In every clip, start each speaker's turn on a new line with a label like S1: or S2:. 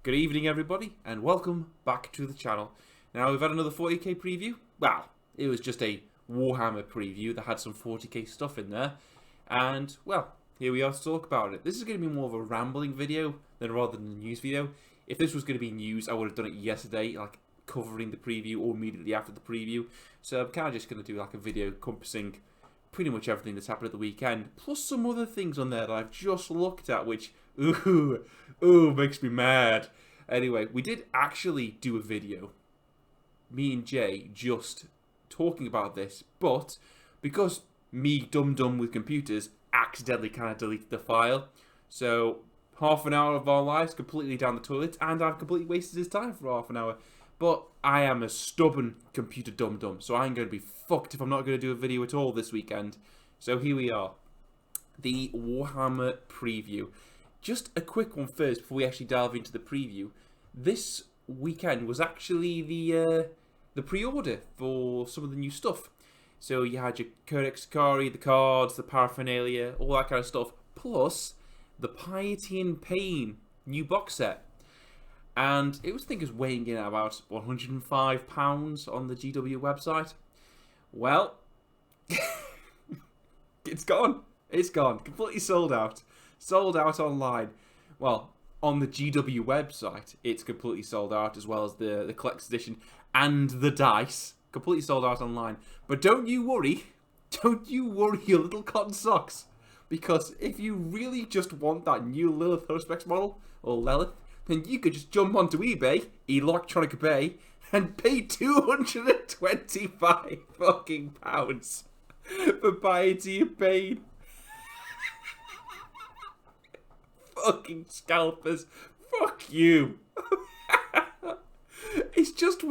S1: Good evening everybody and welcome back to the channel. Now we've had another 40k preview. Well, it was just a Warhammer preview that had some 40k stuff in there. And, well, here we are to talk about it. This is going to be more of a rambling video rather than a news video. If this was going to be news, I would have done it yesterday, like covering the preview or immediately after the preview. So I'm kind of just going to do like a video encompassing pretty much everything that's happened at the weekend, plus some other things on there that I've just looked at, which, ooh, makes me mad. Anyway, we did actually do a video, me and Jay, just talking about this, but because me, dumb with computers, accidentally kind of deleted the file, so half an hour of our lives completely down the toilet, and I've completely wasted his time for half an hour. But I am a stubborn computer dum-dum, so I'm going to be fucked if I'm not going to do a video at all this weekend. So here we are. The Warhammer preview. Just a quick one first before we actually delve into the preview. This weekend was actually the pre-order for some of the new stuff. So you had your Codex Skittari, the cards, the paraphernalia, all that kind of stuff, plus the Piety and Pain new box set. And it was, I think, it was weighing in at about £105 on the GW website. Well, it's gone. It's gone. Completely sold out. Sold out online. Well, on the GW website, it's completely sold out, as well as the collector's edition and the dice. Completely sold out online. But don't you worry. Don't you worry, you little cotton socks. Because if you really just want that new Lilith Hostpex model, or Lilith, then you could just jump onto eBay, Electronic Bay, and pay 225 fucking pounds for Piety and Pain. Fucking scalpers. Fuck you. It's just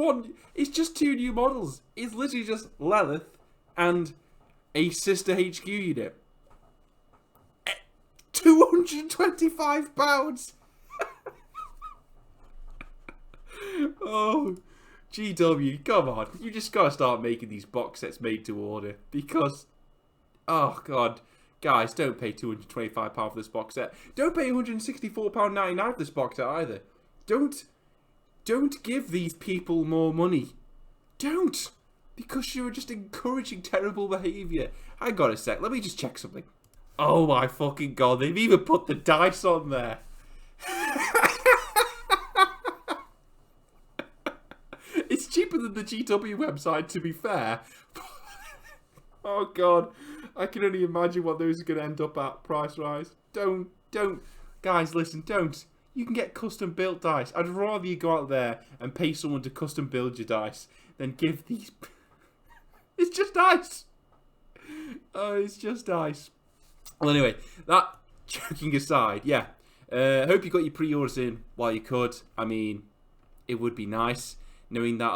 S1: two new models. It's literally just Lilith and a sister HQ unit. £225. Oh, GW, come on. You just gotta start making these box sets made to order. Because, oh god. Guys, don't pay £225 for this box set. Don't pay £164.99 for this box set either. Don't give these people more money. Don't. Because you're just encouraging terrible behaviour. Hang on a sec, let me just check something. Oh my fucking god, they've even put the dice on there. It's cheaper than the GW website, to be fair. Oh god, I can only imagine what those are going to end up at price-wise. Don't. Guys, listen, don't. You can get custom built dice. I'd rather you go out there and pay someone to custom build your dice than give these... It's just dice. Oh, it's just dice. Well, anyway, that joking aside, yeah. Hope you got your pre-orders in while you could. I mean, it would be nice knowing that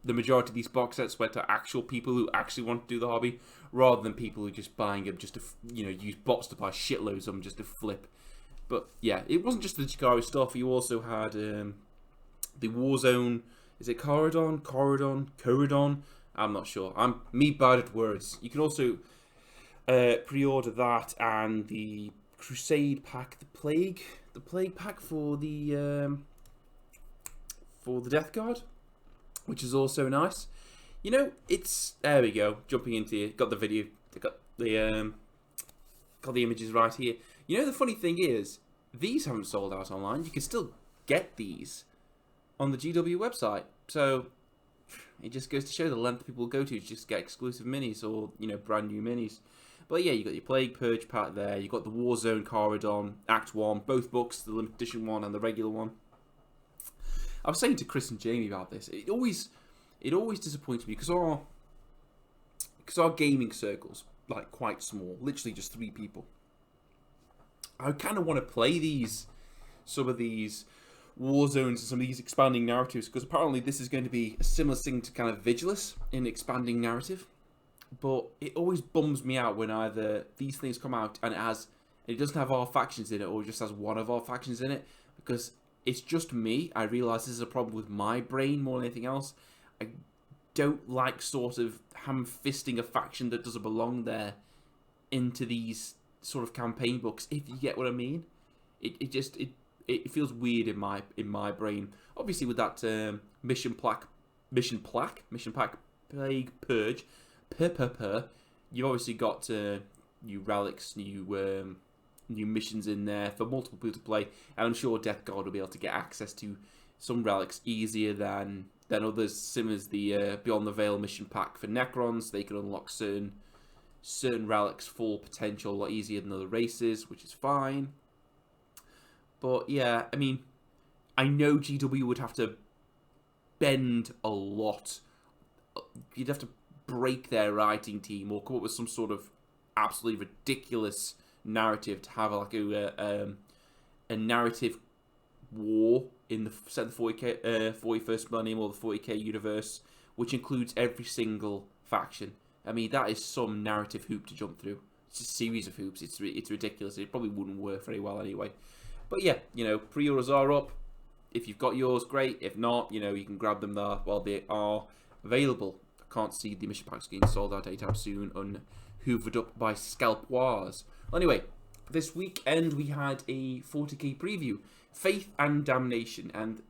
S1: the majority of these box sets went to actual people who actually want to do the hobby, rather than people who are just buying them just to, use bots to buy shitloads of them just to flip. But yeah, it wasn't just the Skittari stuff. You also had the Warzone. Is it Corridon? I'm not sure. I'm me bad at words. You can also pre-order that and the Crusade pack, the Plague pack for the Death Guard, which is also nice. There we go. Jumping into it, got the video, got the images right here. The funny thing is, these haven't sold out online. You can still get these on the GW website. So it just goes to show the length people go to just get exclusive minis or brand new minis. But yeah, you got your Plague Purge pack there. You got the Warzone Corridon Act 1, both books, the limited edition one and the regular one. I was saying to Chris and Jamie about this. It always disappoints me because our gaming circle's like quite small, literally just 3 people. I kind of want to play some of these war zones and some of these expanding narratives, because apparently this is going to be a similar thing to kind of Vigilus in expanding narrative. But it always bums me out when either these things come out and it doesn't have our factions in it, or it just has one of our factions in it, because it's just me. I realise this is a problem with my brain more than anything else. I don't like sort of ham-fisting a faction that doesn't belong there into these sort of campaign books, if you get what I mean. It it feels weird in my brain. Obviously, with that mission pack plague purge, you've obviously got new relics, new missions in there for multiple people to play, and I'm sure Death Guard will be able to get access to some relics easier than others. Similar as the Beyond the Veil mission pack for Necrons, they can unlock certain relics full potential a lot easier than other races, which is fine. But yeah, I mean, I know GW would have to bend a lot. You'd have to break their writing team or come up with some sort of absolutely ridiculous narrative to have like a narrative war in the 41st millennium or the 40k universe, which includes every single faction. I mean, that is some narrative hoop to jump through. It's a series of hoops. It's ridiculous. It probably wouldn't work very well anyway. But yeah, pre-orders are up. If you've got yours, great. If not, you can grab them there while they are available. I can't see the mission packs getting sold out anytime soon and hoovered up by scalp wars. Anyway, this weekend we had a 40k preview, Faith and Damnation, and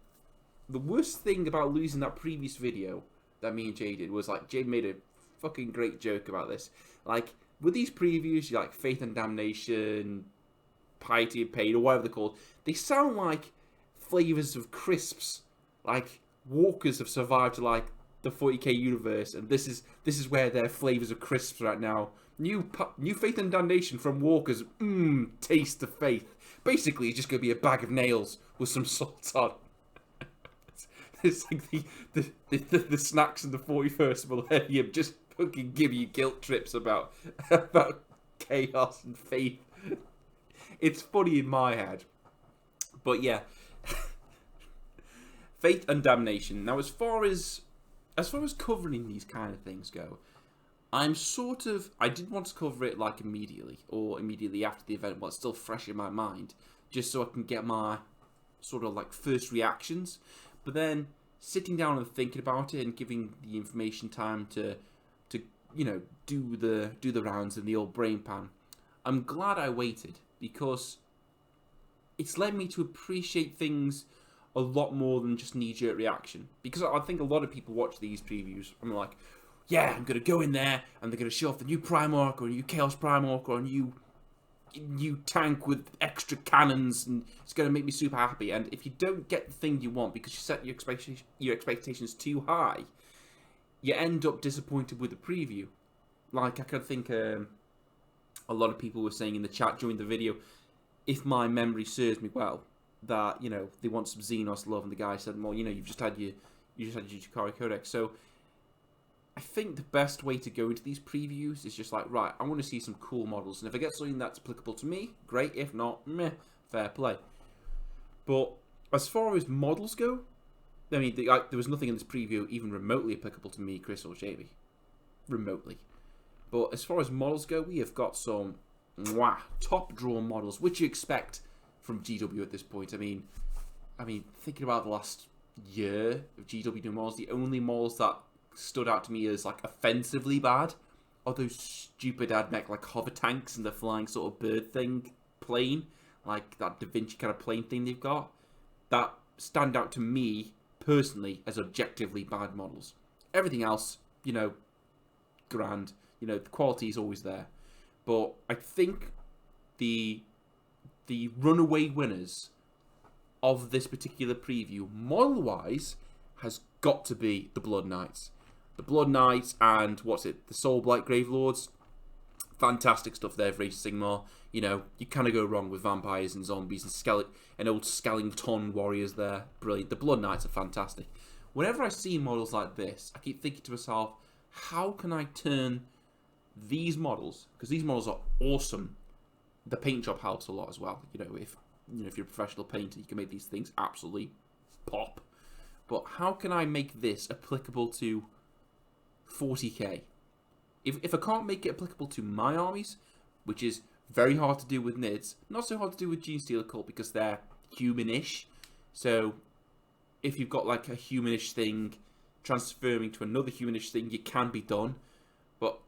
S1: the worst thing about losing that previous video that me and Jay did was like Jay made a fucking great joke about this. Like with these previews, you like Faith and Damnation, Piety and Pain, or whatever they're called, they sound like flavors of crisps. Like walkers have survived to like the 40k universe, and this is where their flavors of crisps right now. New Faith and Damnation from Walkers. Taste of Faith. Basically, it's just going to be a bag of nails with some salt on. It's like the snacks in the 41st millennium just fucking give you guilt trips about chaos and faith. It's funny in my head. But yeah. Faith and Damnation. Now, as far as covering these kind of things go, I didn't want to cover it like immediately or immediately after the event while it's still fresh in my mind, just so I can get my sort of like first reactions. But then sitting down and thinking about it and giving the information time to do the rounds in the old brain pan, I'm glad I waited, because it's led me to appreciate things a lot more than just knee-jerk reaction. Because I think a lot of people watch these previews and they're like, yeah, I'm going to go in there and they're going to show off the new Primarch or a new Chaos Primarch or a new tank with extra cannons, and it's going to make me super happy. And if you don't get the thing you want because you set your expectations too high, you end up disappointed with the preview. Like, I could think a lot of people were saying in the chat during the video, if my memory serves me well, that, they want some Xenos love, and the guy said, well, you've just had your Skittari Codex. So I think the best way to go into these previews is just like, right, I want to see some cool models, and if I get something that's applicable to me, great. If not, meh, fair play. But as far as models go, I mean, there was nothing in this preview even remotely applicable to me, Chris, or Jamie. Remotely. But as far as models go, we have got some top draw models, which you expect from GW at this point. I mean, thinking about the last year of GW models, the only models that stood out to me as like offensively bad are those stupid admech like hover tanks and the flying sort of bird thing plane, like that Da Vinci kind of plane thing they've got, that stand out to me personally as objectively bad models. Everything else, grand, the quality is always there. But I think the runaway winners of this particular preview, model-wise, has got to be the Blood Knights. The Blood Knights and, the Soulblight Gravelords. Fantastic stuff there for Age of Sigmar. You kind of go wrong with vampires and zombies and old Skellington warriors there. Brilliant. The Blood Knights are fantastic. Whenever I see models like this, I keep thinking to myself, how can I turn these models, because these models are awesome. The paint job helps a lot as well. If you're a professional painter, you can make these things absolutely pop. But how can I make this applicable to 40k? If I can't make it applicable to my armies, which is very hard to do with Nids, not so hard to do with Genestealer Cult because they're humanish. So if you've got like a humanish thing transferring to another humanish thing, it can be done. But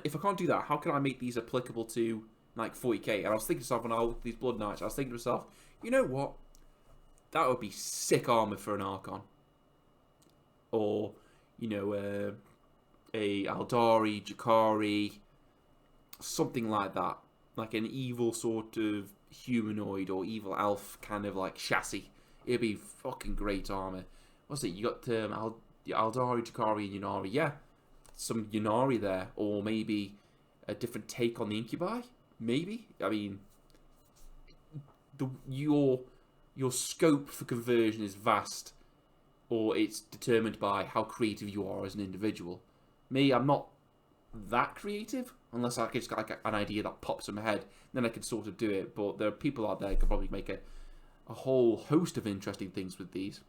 S1: if I can't do that, how can I make these applicable to like 40k? And I was thinking to myself when I looked at these Blood Knights, I was thinking to myself, you know what? that would be sick armor for an Archon. Or, you know, a Aldari, Jakari, something like that. Like an evil sort of humanoid or evil elf kind of like chassis. It'd be fucking great armor. What's it? You got Aldari, Jakari, and Yunari. Yeah, some Yunari there. Or maybe a different take on the Incubi. Maybe. I mean, your scope for conversion is vast, or it's determined by how creative you are as an individual. Me, I'm not that creative, unless I just got like an idea that pops in my head, then I can sort of do it. But there are people out there who could probably make a whole host of interesting things with these.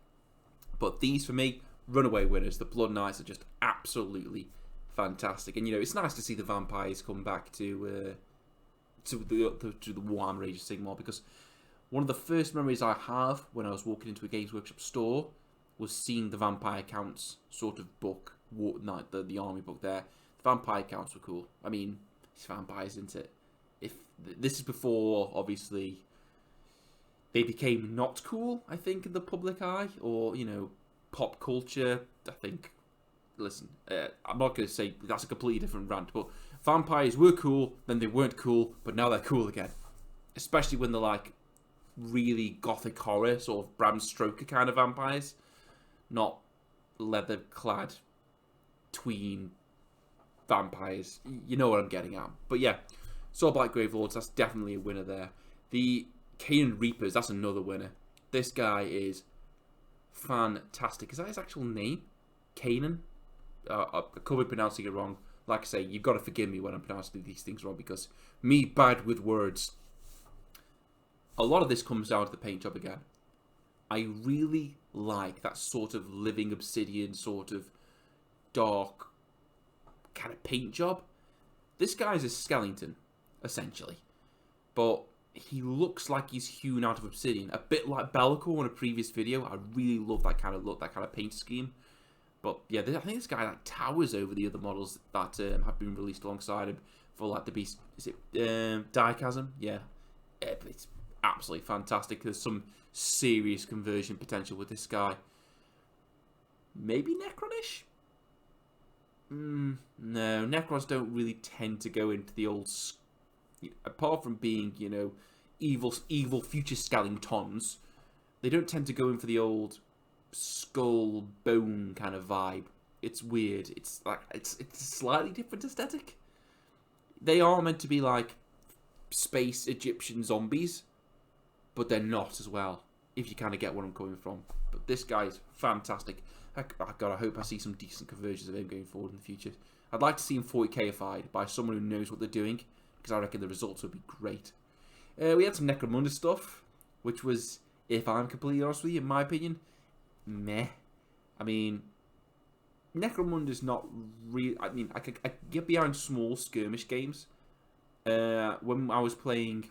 S1: But these, for me, runaway winners. The Blood Knights are just absolutely fantastic, and you know, it's nice to see the vampires come back to the Warhammer Age of Sigmar, because one of the first memories I have when I was walking into a Games Workshop store was seeing the Vampire Counts sort of book, the army book there. The Vampire Counts were cool. I mean, it's vampires, isn't it? If this is before, obviously, they became not cool, I think, in the public eye, or, you know, pop culture. I think, listen, I'm not going to say that's a completely different rant, but vampires were cool, then they weren't cool, but now they're cool again. Especially when they're like really gothic horror, sort of Bram Stoker kind of vampires, not leather-clad tween vampires. You know what I'm getting at. But yeah, Soulblight Gravelords, that's definitely a winner there. The Kain Reapers, that's another winner. This guy is fantastic. Is that his actual name? Kanan? I could be pronouncing it wrong. Like I say, you've got to forgive me when I'm pronouncing these things wrong, because me bad with words. A lot of this comes down to the paint job again. I really like that sort of living obsidian, sort of dark kind of paint job. This guy's a skeleton, essentially. But he looks like he's hewn out of obsidian. A bit like Bellicor in a previous video. I really love that kind of look, that kind of paint scheme. But yeah, I think this guy like towers over the other models that have been released alongside him for like the Beast. Is it Diachasm? Yeah. It's absolutely fantastic. There's some serious conversion potential with this guy. Maybe Necronish? No, Necrons don't really tend to go into the old, apart from being, you know, evil future skeletons, they don't tend to go in for the old skull bone kind of vibe. It's weird. It's like it's a slightly different aesthetic. They are meant to be like space Egyptian zombies, but they're not as well, if you kind of get where I'm coming from. But this guy's fantastic. God, I hope I see some decent conversions of him going forward in the future. I'd like to see him 40k-ified by someone who knows what they're doing, because I reckon the results would be great. We had some Necromunda stuff, which was, if I'm completely honest with you, in my opinion, meh. I mean, Necromunda's not real. I mean, I could get behind small skirmish games. When I was playing,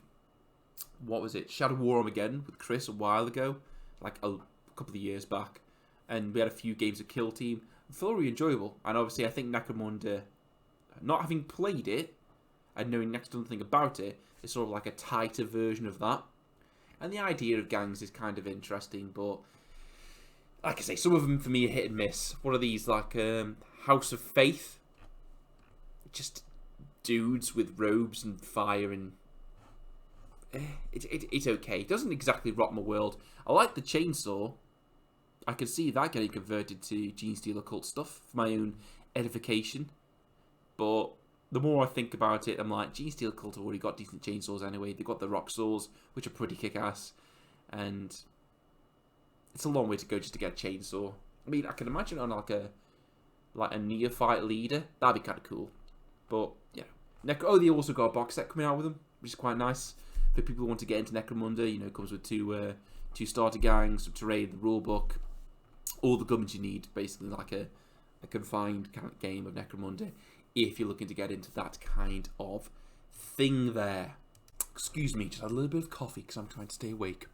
S1: what was it, Shadow War Armageddon with Chris a while ago, like a couple of years back, and we had a few games of Kill Team. Thoroughly enjoyable, and obviously I think Necromunda, not having played it and knowing next to nothing about it, is sort of like a tighter version of that. And the idea of gangs is kind of interesting, but like I say, some of them for me are hit and miss. What are these, like House of Faith? Just dudes with robes and fire, and it's okay. It doesn't exactly rock my world. I like the chainsaw. I can see that getting converted to Genestealer Occult stuff for my own edification. But the more I think about it, I'm like, Genestealer Occult have already got decent chainsaws anyway. They've got the rock saws, which are pretty kick-ass. And it's a long way to go just to get a chainsaw. I mean, I can imagine on like a neophyte leader. That'd be kind of cool. But, yeah. They also got a box set coming out with them, which is quite nice. For people who want to get into Necromunda, you know, it comes with two starter gangs, some terrain, the rulebook, all the guns you need, basically like a confined kind of game of Necromunda, if you're looking to get into that kind of thing there. Excuse me, just had a little bit of coffee because I'm trying to stay awake.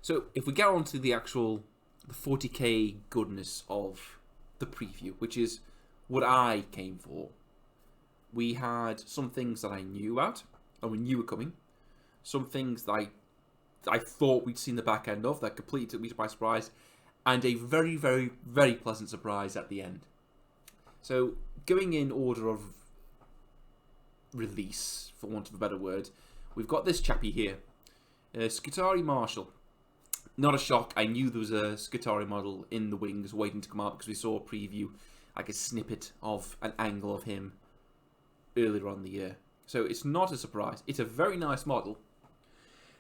S1: So if we get on to the 40k goodness of the preview, which is what I came for, we had some things that I knew about, and we knew were coming. Some things that I I thought we'd seen the back end of. That completely took me by surprise. And a very, very, very pleasant surprise at the end. So, going in order of release, for want of a better word, we've got this chappy here. Skittari Marshall. Not a shock, I knew there was a Skittari model in the wings waiting to come out because we saw a preview, like a snippet of an angle of him earlier on in the year. So it's not a surprise. It's a very nice model.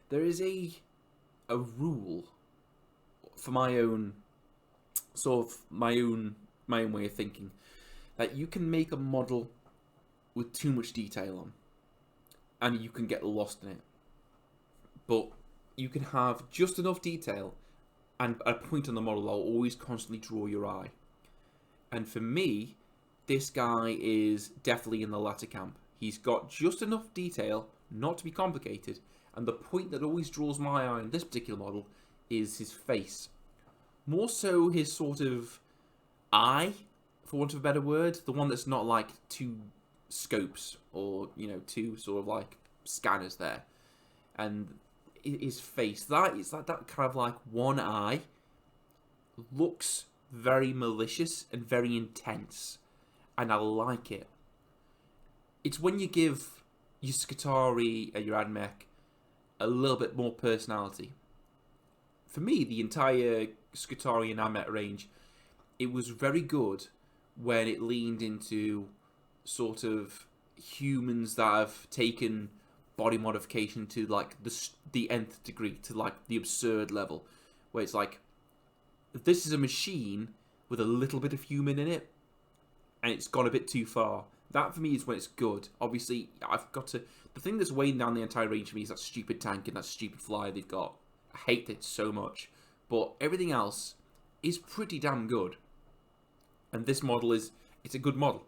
S1: There is a rule for my own my own way of thinking that you can make a model with too much detail on and you can get lost in it. But you can have just enough detail and a point on the model that will always constantly draw your eye. And for me, this guy is definitely in the latter camp. He's got just enough detail not to be complicated, and the point that always draws my eye in this particular model is his face. More so his sort of eye, for want of a better word, the one that's not like two scopes or, you know, two sort of like scanners there. And his face, that kind of like one eye looks very malicious and very intense, and I like it. It's when you give your Skittari and your Admech a little bit more personality. For me, the entire Skittari and Admech range, it was very good when it leaned into sort of humans that have taken body modification to like the nth degree, to like the absurd level, where it's like, this is a machine with a little bit of human in it, and it's gone a bit too far. That for me is when it's good. Obviously, I've got to. The thing that's weighing down the entire range for me is that stupid tank and that stupid flyer they've got. I hate it so much, but everything else is pretty damn good. And this model it's a good model.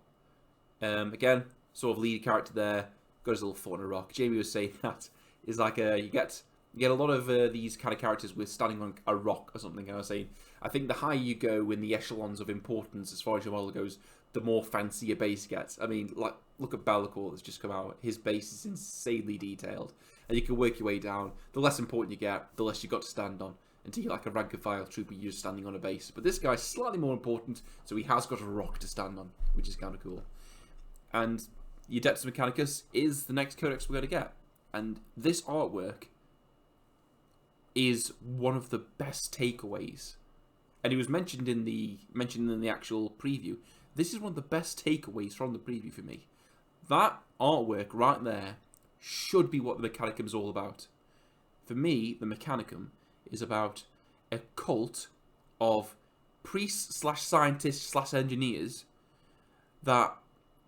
S1: Again, sort of lead character there. Got his little foot on a rock. Jamie was saying that is like you get a lot of these kind of characters with standing on a rock or something. And I was saying, I think the higher you go in the echelons of importance as far as your model goes, the more fancy your base gets. I mean, like, look at Bellicor that's just come out. His base is insanely detailed, and you can work your way down. The less important you get, the less you got to stand on, until you're like a rank and file trooper, you're just standing on a base. But this guy's slightly more important, so he has got a rock to stand on, which is kind of cool. And your Adeptus Mechanicus is the next codex we're going to get. And this artwork is one of the best takeaways. And it was mentioned in the actual preview. This is one of the best takeaways from the preview for me. That artwork right there should be what the Mechanicum is all about. For me, the Mechanicum is about a cult of priests / scientists / engineers that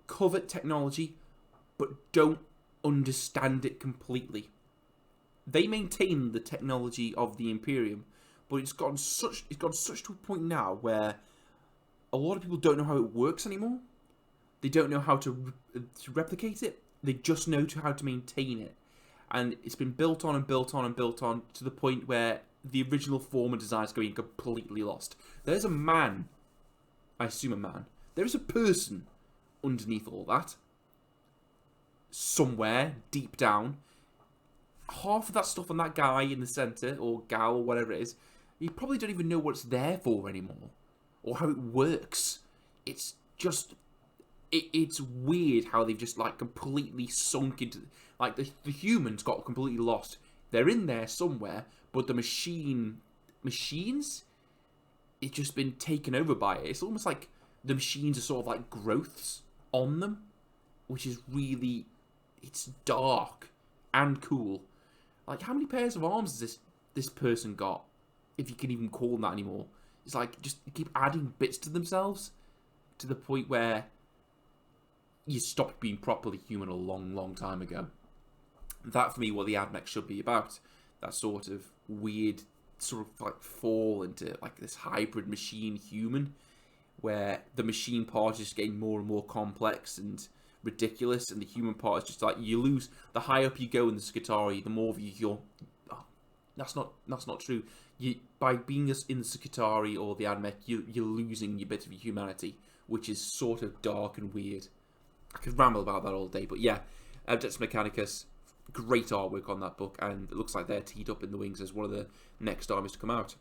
S1: covet technology but don't understand it completely. They maintain the technology of the Imperium, but it's gone such to a point now where a lot of people don't know how it works anymore. They don't know how to replicate it. They just know how to maintain it. And it's been built on and built on and built on to the point where the original form and design is going completely lost. There's a man, I assume a man, there is a person underneath all that. Somewhere, deep down. Half of that stuff on that guy in the centre, or gal, or whatever it is, you probably don't even know what it's there for anymore. Or how it works. It's just... It's weird how they've just, like, completely sunk into... Like, the humans got completely lost. They're in there somewhere, but the machines... It's just been taken over by it. It's almost like the machines are sort of like growths on them, which is really... It's dark and cool. Like, how many pairs of arms has this person got? If you can even call them that anymore. It's like, just keep adding bits to themselves to the point where you stopped being properly human a long, long time ago. That, for me, what the Admech should be about. That sort of weird, sort of like fall into like this hybrid machine-human, where the machine part is just getting more and more complex and ridiculous, and the human part is just like, you lose, the higher up you go in the Skittari, the more of you're... Oh, that's not true. By being in the Skittari or the Admech, you're losing your bit of your humanity, which is sort of dark and weird. I could ramble about that all day, but yeah, Adeptus Mechanicus, Great artwork on that book, and it looks like they're teed up in the wings as one of the next armies to come out.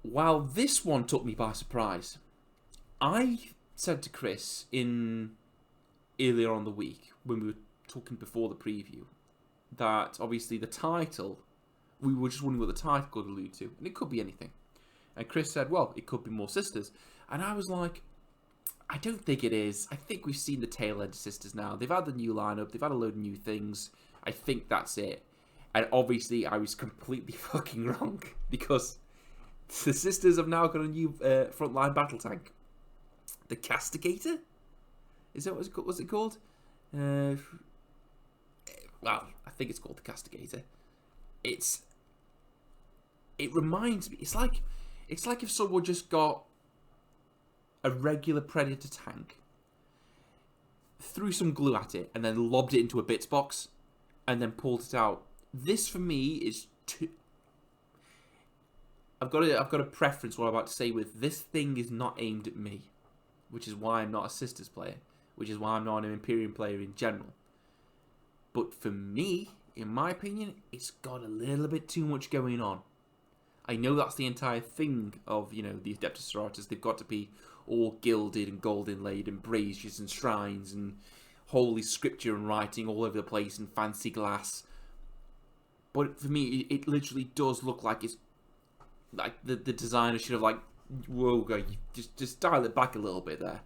S1: While this one took me by surprise, I said to Chris earlier on the week, when we were talking before the preview, that obviously the title, we were just wondering what the title could allude to, and it could be anything. And Chris said, well, it could be more sisters. And I was like, I don't think it is. I think we've seen the tail end of sisters now. They've had the new lineup, they've had a load of new things. I think that's it. And obviously I was completely fucking wrong, because the sisters have now got a new frontline battle tank. The Castigator? Is that what's it called? Well, I think it's called the Castigator. It reminds me, it's like if someone just got a regular Predator tank, threw some glue at it, and then lobbed it into a bits box, and then pulled it out. This for me is too... I've got a preference what I'm about to say with this thing is not aimed at me, which is why I'm not a Sisters player, which is why I'm not an Imperium player in general. But for me, in my opinion, it's got a little bit too much going on. I know that's the entire thing of, you know, the Adeptus Sororitas. They've got to be all gilded and gold inlaid and braziers and shrines and holy scripture and writing all over the place and fancy glass. But for me, it literally does look like it's like the designer should have like, whoa, go, just dial it back a little bit there,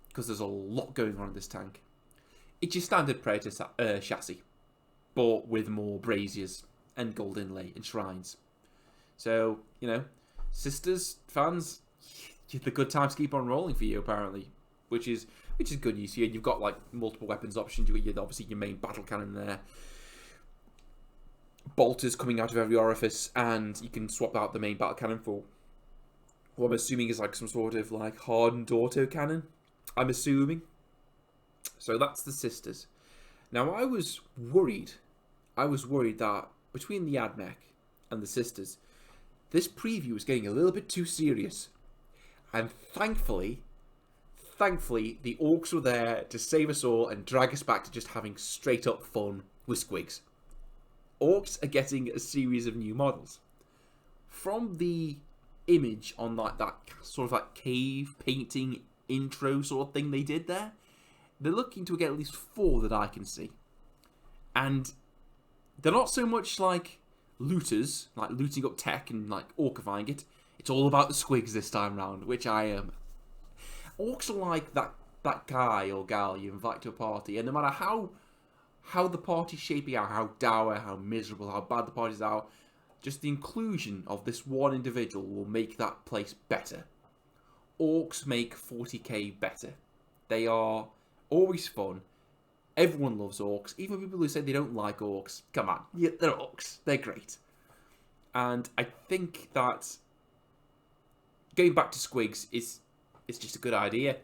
S1: because there's a lot going on in this tank. It's your standard Predator chassis, but with more braziers and gold inlay and shrines. So, you know, Sisters fans, the good times keep on rolling for you apparently, which is good news for you. You've got like multiple weapons options. You've got obviously your main battle cannon there, bolters coming out of every orifice, and you can swap out the main battle cannon for what I'm assuming is like some sort of like hardened auto cannon. I'm assuming. So that's the Sisters. Now I was worried that between the AdMech and the Sisters, this preview was getting a little bit too serious. And thankfully, the orcs were there to save us all and drag us back to just having straight up fun with squigs. Orcs are getting a series of new models. From the image on like that sort of like cave painting intro sort of thing they did there, they're looking to get at least 4 that I can see. And they're not so much like looters, like looting up tech and like orcifying it. It's all about the squigs this time round, which I am. Orcs are like that guy or gal you invite to a party, and no matter how the party's shaping out, how dour, how miserable, how bad the parties are, just the inclusion of this one individual will make that place better. Orcs make 40k better. They are always fun. Everyone loves orcs. Even people who say they don't like orcs. Come on, yeah, they're orcs. They're great. And I think that going back to squigs is just a good idea.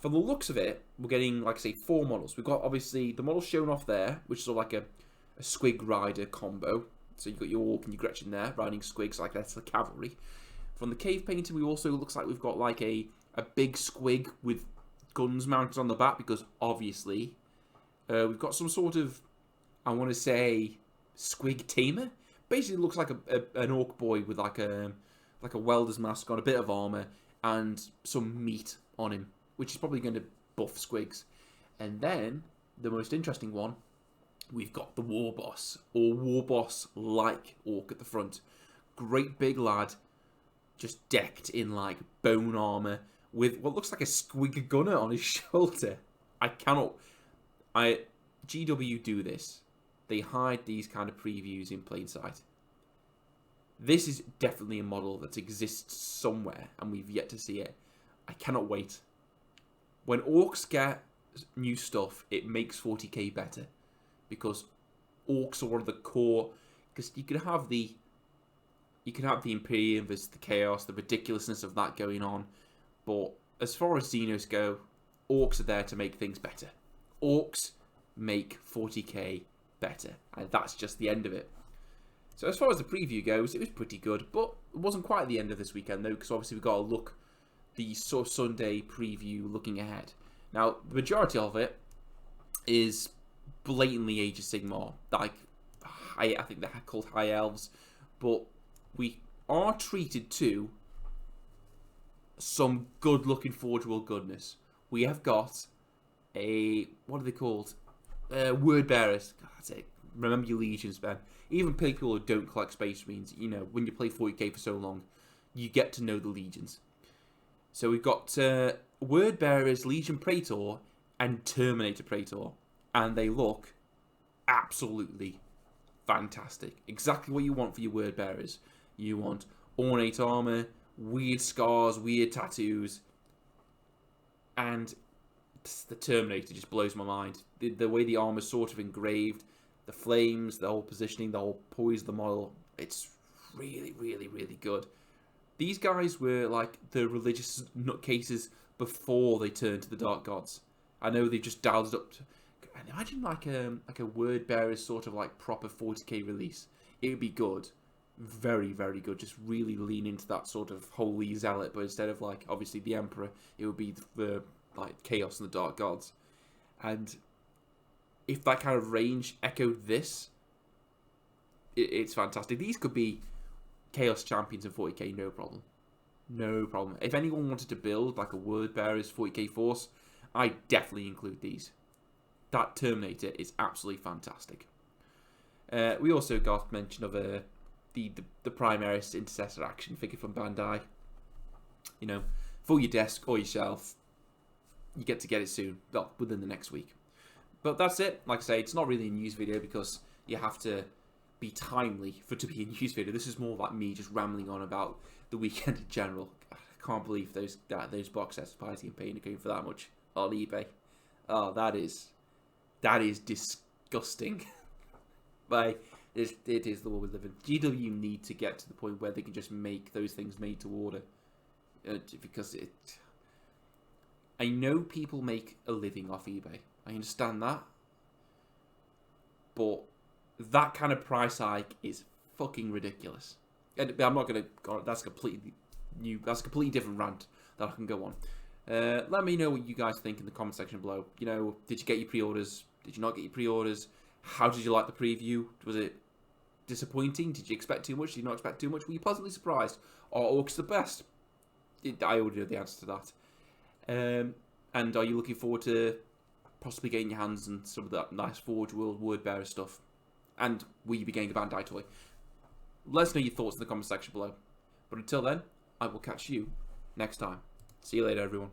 S1: From the looks of it, we're getting, like I say, 4 models. We've got, obviously, the model shown off there, which is sort of like a squig rider combo. So you've got your orc and your Gretchen there, riding squigs like that's the cavalry. From the cave painting, we also looks like we've got like a big squig with guns mounted on the back, because obviously we've got some sort of, I want to say, squig tamer. Basically looks like an orc boy with like a welder's mask on, a bit of armour, and some meat on him, which is probably going to buff squigs. And then, the most interesting one, we've got the War Boss, or War Boss-like orc at the front. Great big lad, just decked in like bone armour, with what looks like a squig gunner on his shoulder. GW do this. They hide these kind of previews in plain sight. This is definitely a model that exists somewhere, and we've yet to see it. I cannot wait. When orcs get new stuff, it makes 40k better, because orcs are one of the core. Because you can have the Imperium versus the Chaos, the ridiculousness of that going on, but as far as Xenos go, orcs are there to make things better. Orcs make 40k better, and that's just the end of it. So as far as the preview goes, it was pretty good, but it wasn't quite the end of this weekend though, because obviously we've got to look the sort of Sunday preview looking ahead. Now, the majority of it is blatantly Age of Sigmar. Like, I think they're called High Elves. But we are treated to some good-looking Forge World goodness. We have got what are they called? Word Bearers. God, that's it. Remember your legions, man. Even people who don't collect Space Marines, you know, when you play 40k for so long, you get to know the legions. So we've got Word Bearers, Legion Praetor, and Terminator Praetor. And they look absolutely fantastic. Exactly what you want for your Word Bearers. You want ornate armor, weird scars, weird tattoos, and the Terminator just blows my mind. The way the armor's sort of engraved, the flames, the whole positioning, the whole poise of the model, it's really, really, really good. These guys were like the religious nutcases before they turned to the Dark Gods. I know they've just dialed it up to, imagine like a Word Bearers sort of like proper 40k release. It would be good. Very, very good. Just really lean into that sort of holy zealot, but instead of like obviously the Emperor, it would be the like Chaos and the Dark Gods. And if that kind of range echoed this, it's fantastic. These could be Chaos Champions in 40k, no problem. No problem. If anyone wanted to build like a Word Bearers 40k force, I'd definitely include these. That Terminator is absolutely fantastic. We also got mention of the Primaris Intercessor action figure from Bandai. You know, for your desk or your shelf. You get to get it soon. Well, within the next week. But that's it. Like I say, it's not really a news video because you have to be timely for it to be a news video. This is more like me just rambling on about the weekend in general. I can't believe those box sets of Piety and Pain are going for that much on eBay. Oh, that is disgusting. But it is the world we live in. GW need to get to the point where they can just make those things made to order. Because I know people make a living off eBay. I understand that. But that kind of price hike is fucking ridiculous. And I'm not going to... That's completely new. That's a completely different rant that I can go on. Let me know what you guys think in the comment section below. You know, did you get your pre-orders? Did you not get your pre-orders? How did you like the preview? Was it disappointing? Did you expect too much? Did you not expect too much? Were you pleasantly surprised? Are orcs the best? I already know the answer to that. And are you looking forward to possibly getting your hands on some of that nice Forge World Word Bearer stuff? And will you be getting a Bandai toy? Let us know your thoughts in the comment section below. But until then, I will catch you next time. See you later, everyone.